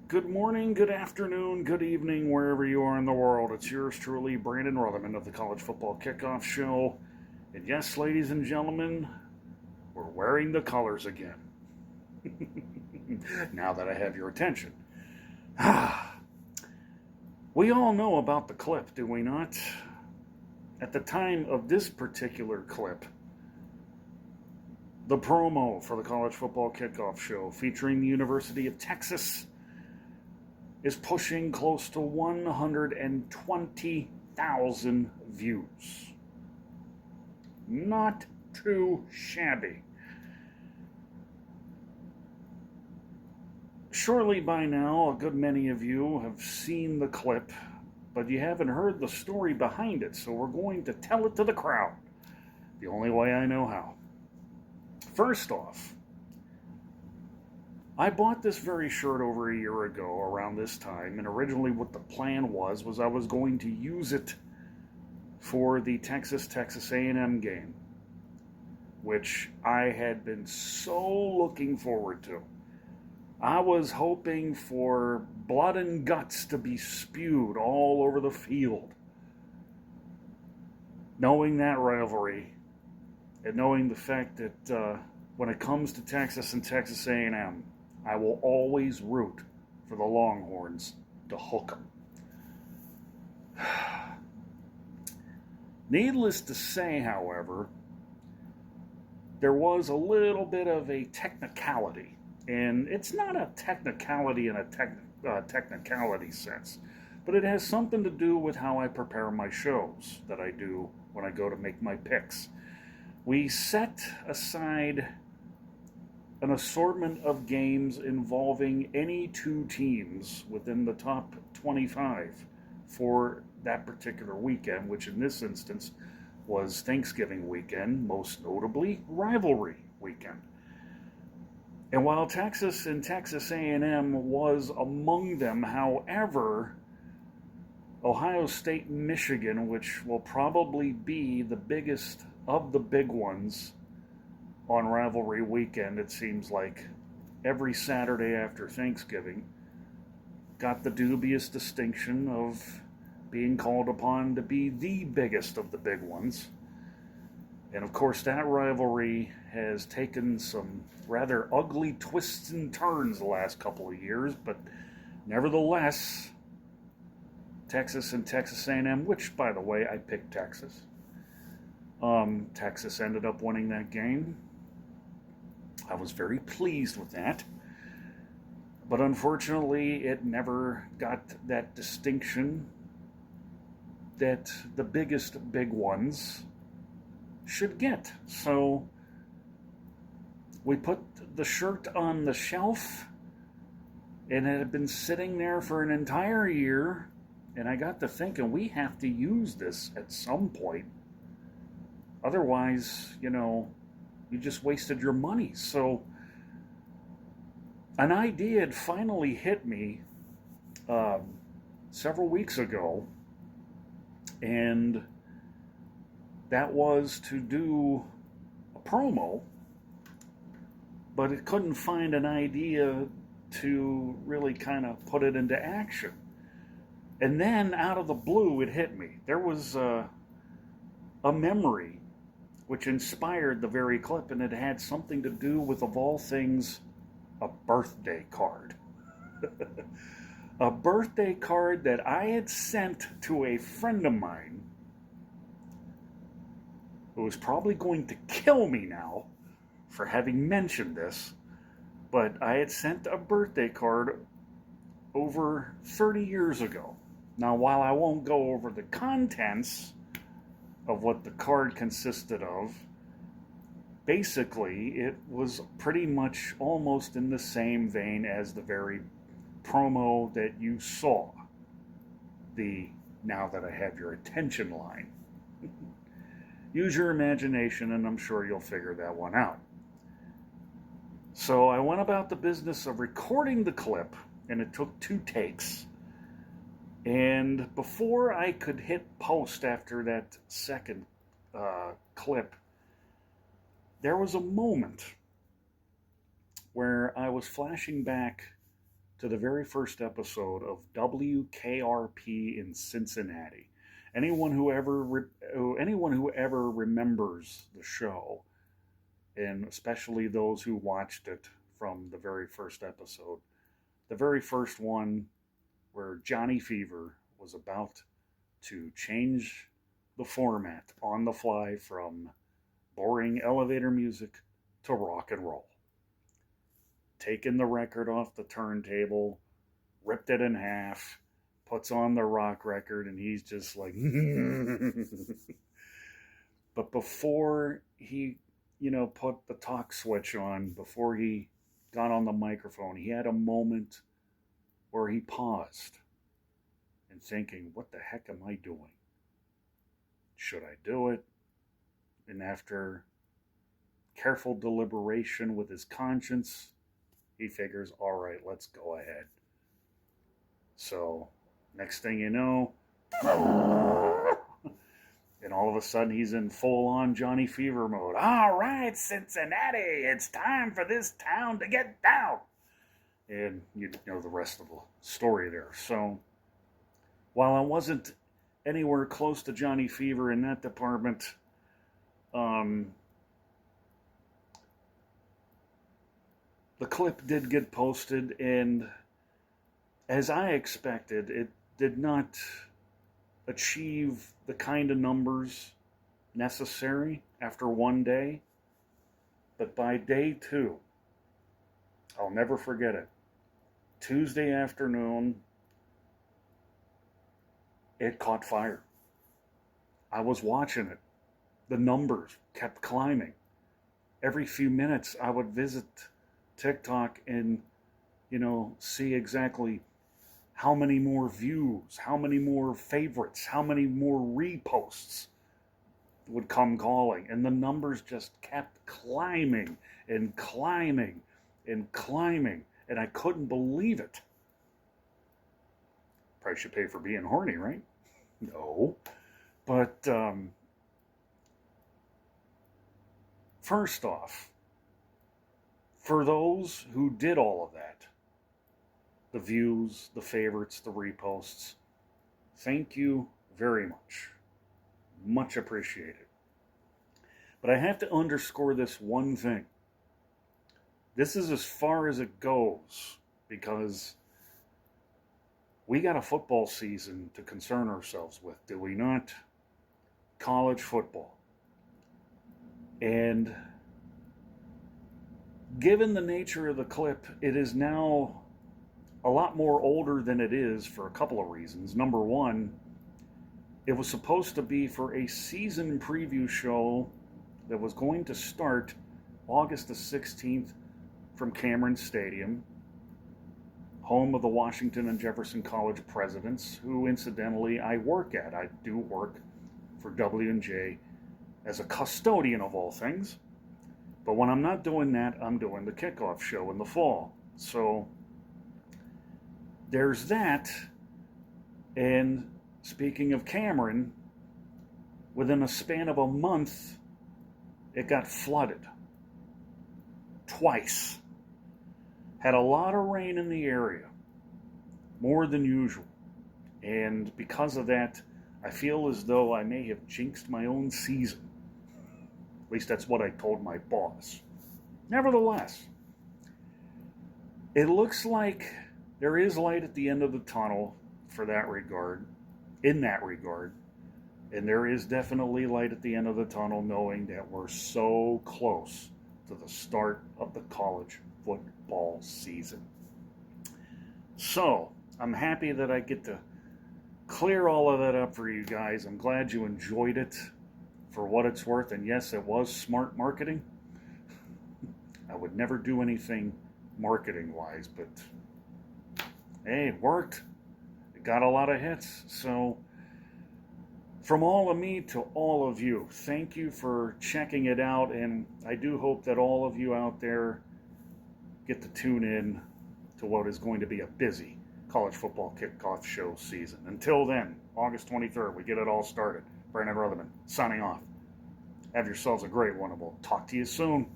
Good morning, good afternoon, good evening, wherever you are in the world. It's yours truly, Brandon Rutherman of the College Football Kickoff Show. And yes, ladies and gentlemen, we're wearing the colors again. Now that I have your attention. We all know about the clip, do we not? At the time of this particular clip, the promo for the College Football Kickoff Show featuring the University of Texas is pushing close to 120,000 views. Not too shabby. Surely by now, a good many of you have seen the clip, but you haven't heard the story behind it, so we're going to tell it to the crowd the only way I know how. First off, I bought this very shirt over a year ago around this time, and originally what the plan was I was going to use it for the Texas A&M game, which I had been so looking forward to. I was hoping for blood and guts to be spewed all over the field. Knowing that rivalry, and knowing the fact that when it comes to Texas and Texas A&M, I will always root for the Longhorns to hook them. Needless to say, however, there was a little bit of a technicality. And it's not a technicality in a technicality sense, but it has something to do with how I prepare my shows that I do when I go to make my picks. We set aside an assortment of games involving any two teams within the top 25 for that particular weekend, which in this instance was Thanksgiving weekend, most notably rivalry weekend. And while Texas and Texas A&M was among them, however, Ohio State and Michigan, which will probably be the biggest of the big ones on rivalry weekend, it seems like every Saturday after Thanksgiving, got the dubious distinction of being called upon to be the biggest of the big ones. And of course, that rivalry has taken some rather ugly twists and turns the last couple of years, but nevertheless, Texas and Texas A&M, which, by the way, I picked Texas. Texas ended up winning that game. I was very pleased with that. But unfortunately, it never got that distinction that the biggest big ones should get. So we put the shirt on the shelf, and it had been sitting there for an entire year, and I got to thinking, we have to use this at some point. Otherwise, you just wasted your money. So an idea had finally hit me several weeks ago, and that was to do a promo, but it couldn't find an idea to really kind of put it into action. And then out of the blue, it hit me. There was a memory which inspired the very clip, and it had something to do with, of all things, a birthday card. A birthday card that I had sent to a friend of mine who is probably going to kill me now for having mentioned this, but I had sent a birthday card over 30 years ago. Now, while I won't go over the contents of what the card consisted of, basically it was pretty much almost in the same vein as the very promo that you saw, the "now that I have your attention" line. Use your imagination, and I'm sure you'll figure that one out. So I went about the business of recording the clip, and it took 2 takes. And before I could hit post after that second clip, there was a moment where I was flashing back to the very first episode of WKRP in Cincinnati. Anyone who ever remembers the show, and especially those who watched it from the very first episode, the very first one where Johnny Fever was about to change the format on the fly from boring elevator music to rock and roll. Taking the record off the turntable, ripped it in half, puts on the rock record, and he's just like, but before he, put the talk switch on, before he got on the microphone, he had a moment where he paused and thinking, what the heck am I doing? Should I do it? And after careful deliberation with his conscience, he figures, all right, let's go ahead. So, next thing you know, and all of a sudden he's in full-on Johnny Fever mode. All right, Cincinnati, it's time for this town to get down. And you know the rest of the story there. So, while I wasn't anywhere close to Johnny Fever in that department, the clip did get posted, and as I expected, it did not achieve the kind of numbers necessary after one day. But by day 2, I'll never forget it. Tuesday afternoon, it caught fire. I was watching it. The numbers kept climbing. Every few minutes, I would visit TikTok and, see exactly how many more views, how many more favorites, how many more reposts would come calling. And the numbers just kept climbing and climbing and climbing. And I couldn't believe it. Price you pay for being horny, right? No. But first off, for those who did all of that, the views, the favorites, the reposts, thank you very much. Much appreciated. But I have to underscore this one thing. This is as far as it goes, because we got a football season to concern ourselves with, do we not? College football. And given the nature of the clip, it is now a lot more older than it is for a couple of reasons. Number one, it was supposed to be for a season preview show that was going to start August the 16th from Cameron Stadium, home of the Washington and Jefferson College presidents, who incidentally I work at. I do work for W&J as a custodian of all things. But when I'm not doing that, I'm doing the kickoff show in the fall. So there's that. And speaking of Cameron, within a span of a month, it got flooded. Twice. Had a lot of rain in the area. More than usual. And because of that, I feel as though I may have jinxed my own season. At least that's what I told my boss. Nevertheless, it looks like there is light at the end of the tunnel for that regard, in that regard. And there is definitely light at the end of the tunnel, knowing that we're so close to the start of the college football season. So, I'm happy that I get to clear all of that up for you guys. I'm glad you enjoyed it for what it's worth. And yes, it was smart marketing. I would never do anything marketing-wise, but hey, it worked. It got a lot of hits. So, from all of me to all of you, thank you for checking it out. And I do hope that all of you out there get to tune in to what is going to be a busy college football kickoff show season. Until then, August 23rd, we get it all started. Brandon Rutherman, signing off. Have yourselves a great one, and we'll talk to you soon.